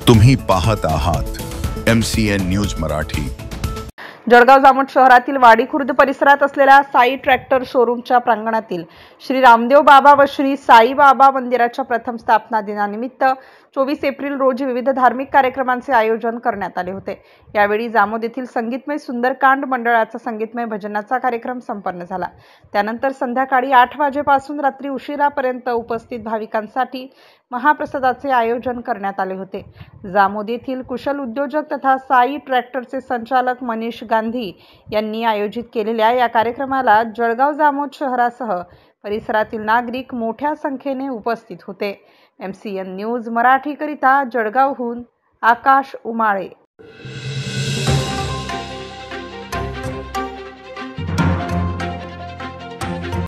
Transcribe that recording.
तुम्ही पाहत आहात MCN न्यूज मराठी। जळगाव जामोद शहरातील वाडी खुर्द परिसरात असलेल्या साई ट्रॅक्टर शोरूमच्या प्रांगणातील श्री रामदेव बाबा व श्री साई बाबा मंदिराच्या प्रथम स्थापना दिनानिमित्त 24 एप्रिल रोजी विविध धार्मिक कार्यक्रमांचे आयोजन करण्यात आले होते। यावेळी जामोद येथील संगीतमय सुंदरकांड मंडळाचा संगीतमय भजनाचा कार्यक्रम संपन्न झाला। त्यानंतर संध्याकाळी 8 वाजेपासून रात्री उशिरापर्यंत उपस्थित भाविकांसाठी महाप्रसादाचे आयोजन करण्यात आले होते। जामोद येथील कुशल उद्योजक तथा साई ट्रॅक्टरचे संचालक मनीष गांधी यांनी आयोजित केलेल्या या कार्यक्रमाला जळगाव जामोद शहरासह परिसरातील नागरिक मोठ्या संख्येने उपस्थित होते। MCN न्यूज मराठी करिता जळगावहून आकाश उमाळे।